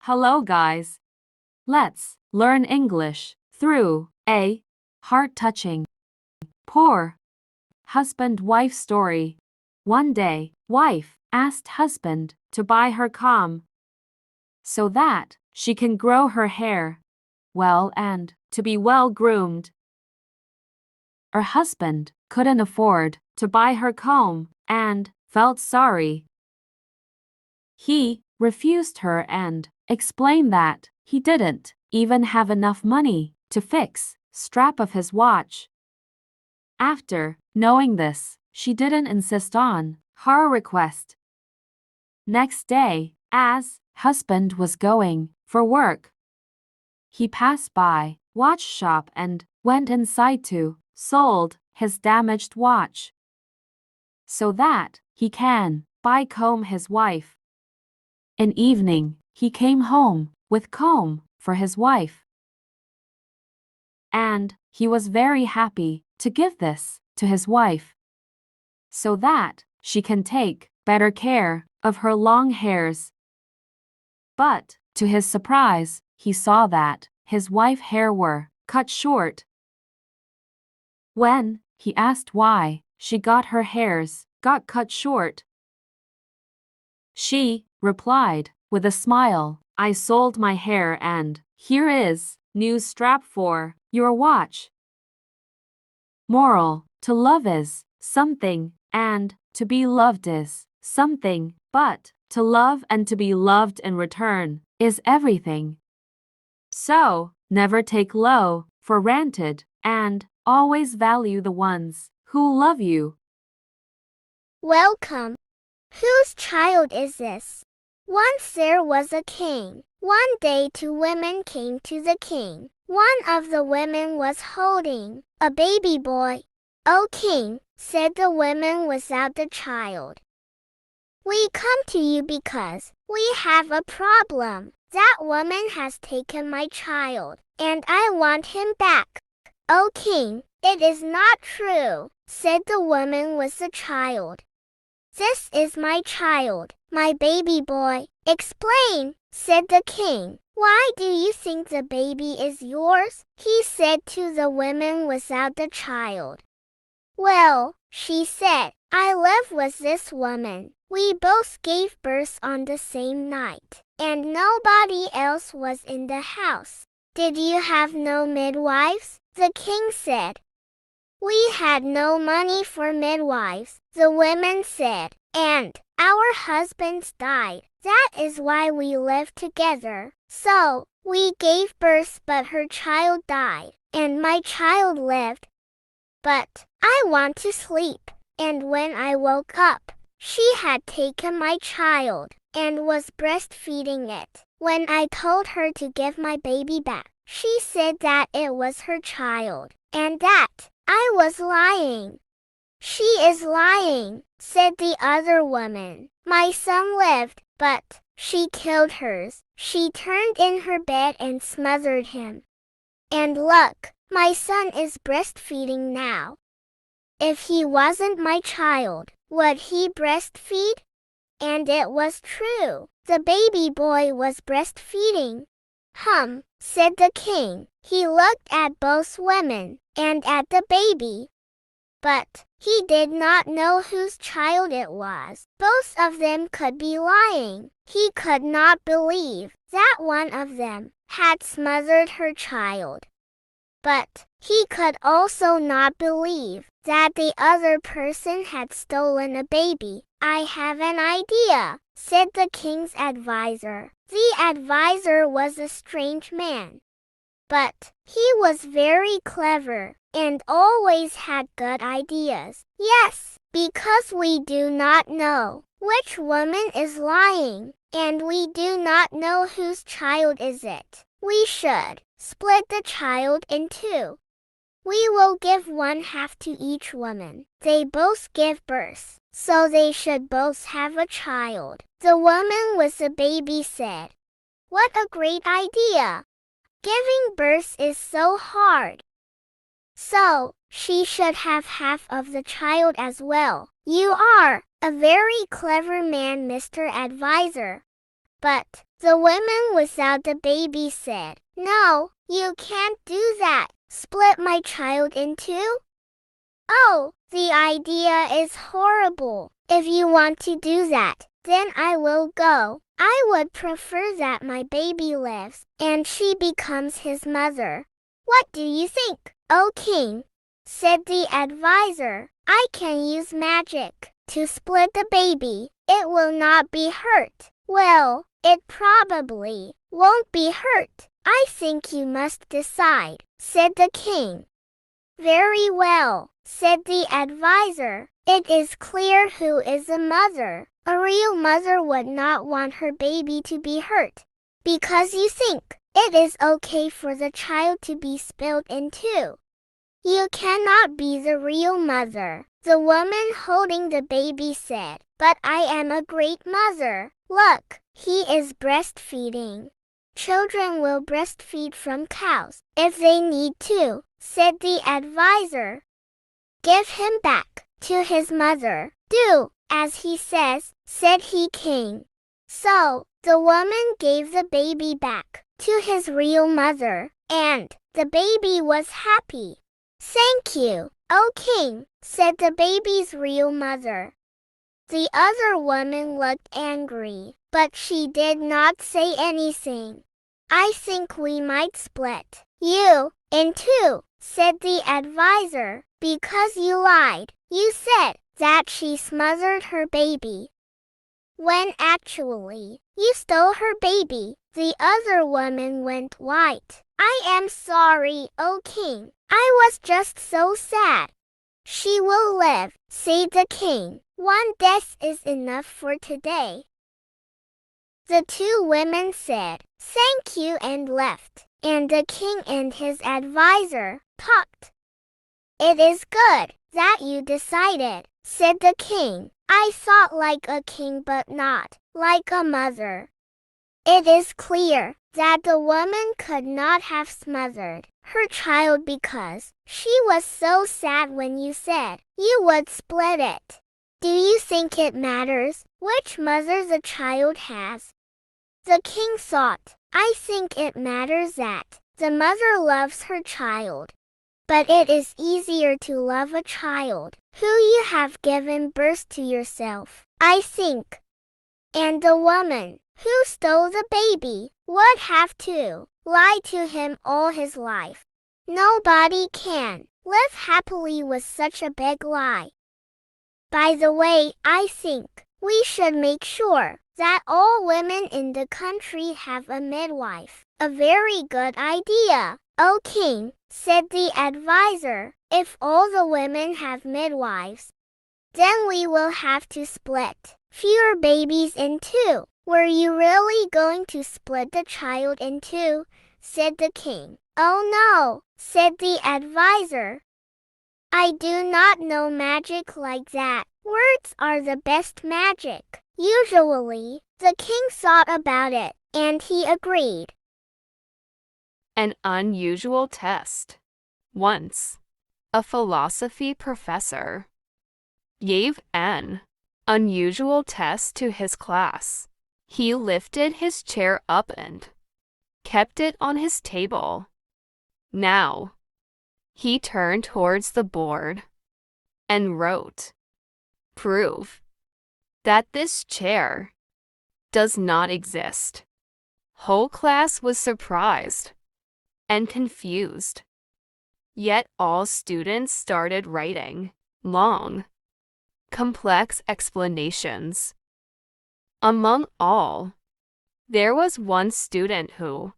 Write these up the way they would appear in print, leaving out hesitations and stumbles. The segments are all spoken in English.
Hello guys. Let's learn English through a heart-touching, poor husband-wife story. One day, wife asked husband to buy her comb so that she can grow her hair well and to be well groomed. Her husband couldn't afford to buy her comb and felt sorry. He refused her and explained that he didn't even have enough money to fix strap of his watch. After knowing this, she didn't insist on her request. Next day, as husband was going for work, he passed by watch shop and went inside to sold his damaged watch so that he can buy comb his wife. In evening, he came home with comb for his wife. And he was very happy to give this to his wife so that she can take better care of her long hairs. But to his surprise, he saw that his wife's hair were cut short. When he asked why she got her hairs got cut short, she replied with a smile, "I sold my hair and here is new strap for your watch." Moral: to love is something and to be loved is something, but to love and to be loved in return is everything. So, never take low for granted and always value the ones who love you. Welcome. Whose child is this? Once there was a king. One day 2 women came to the king. One of the women was holding a baby boy. "O king," said the women without the child, "we come to you because we have a problem. That woman has taken my child, and I want him back." "O king, it is not true," said the woman with the child. "This is my child, my baby boy." "Explain," said the king. "Why do you think the baby is yours?" he said to the women without the child. "Well," she said, "I live with this woman. We both gave birth on the same night, and nobody else was in the house." "Did you have no midwives?" the king said. "We had no money for midwives," the women said, "and our husbands died. That is why we lived together. So, we gave birth but her child died, and my child lived. But I want to sleep." And when I woke up, she had taken my child and was breastfeeding it. When I told her to give my baby back, she said that it was her child, and that I was lying. "She is lying," said the other woman. "My son lived, but she killed hers. She turned in her bed and smothered him. And look, my son is breastfeeding now. If he wasn't my child, would he breastfeed?" And it was true. The baby boy was breastfeeding. Said the king. He looked at both women and at the baby, but he did not know whose child it was. Both of them could be lying. He could not believe that one of them had smothered her child. But he could also not believe that the other person had stolen a baby. "I have an idea," said the king's advisor. The advisor was a strange man, but he was very clever and always had good ideas. "Yes, because we do not know which woman is lying, and we do not know whose child is it. We should split the child in 2. We will give 1/2 to each woman. They both give birth, so they should both have a child." The woman with the baby said, "What a great idea! Giving birth is so hard. So, she should have half of the child as well." "You are a very clever man, Mr. Advisor. But the women without the baby said, "No, you can't do that. Split my child in two? Oh, the idea is horrible. If you want to do that, then I will go. I would prefer that my baby lives, and she becomes his mother." "What do you think, O king?" said the advisor. "I can use magic to split the baby. It will not be hurt." "Well, it probably won't be hurt. I think you must decide," said the king. "Very well," said the advisor. "It is clear who is a mother. A real mother would not want her baby to be hurt. Because you think it is okay for the child to be split in two. You cannot be the real mother." The woman holding the baby said, "But I am a great mother. Look, he is breastfeeding." "Children will breastfeed from cows if they need to," said the advisor. "Give him back to his mother. Do as he says," said he king. So the woman gave the baby back to his real mother, and the baby was happy. "Thank you, O king," said the baby's real mother. The other woman looked angry, but she did not say anything. "I think we might split you in two," said the advisor, "because you lied. You said that she smothered her baby, when actually you stole her baby." The other woman went white. "I am sorry, O king. I was just so sad." "She will live," said the king. "One death is enough for today." The two women said, "Thank you," and left, and the king and his advisor talked. "It is good that you decided," said the king. "I thought like a king but not like a mother. It is clear that the woman could not have smothered her child because she was so sad when you said you would split it. Do you think it matters which mother the child has?" The king thought, "I think it matters that the mother loves her child. But it is easier to love a child who you have given birth to yourself, I think." And the woman who stole the baby would have to lie to him all his life. Nobody can live happily with such a big lie. By the way, I think we should make sure that all women in the country have a midwife. "A very good idea, O king," said the advisor. "If all the women have midwives, then we will have to split fewer babies in two." "Were you really going to split the child in two?" said the king. "Oh no," said the advisor. "I do not know magic like that. Words are the best magic." Usually, the king thought about it, and he agreed. An unusual test. Once, a philosophy professor gave an unusual test to his class. He lifted his chair up and kept it on his table. Now, he turned towards the board and wrote, "Prove that this chair does not exist." Whole class was surprised and confused. Yet all students started writing long, complex explanations. Among all, there was one student who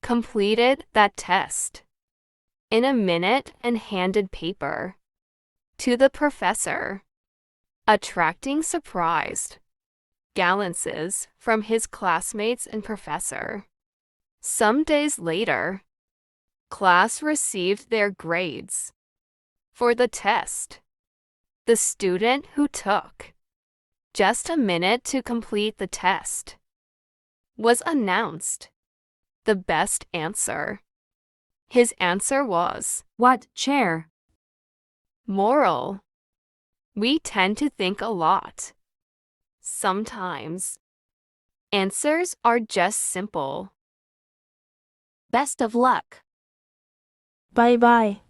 completed that test in a minute and handed paper to the professor, attracting surprised glances from his classmates and professor. Some days later, class received their grades for the test. The student who took just a minute to complete the test was announced the best answer. His answer was, "What chair?" Moral: we tend to think a lot. Sometimes Answers are just simple. Best of luck. Bye bye.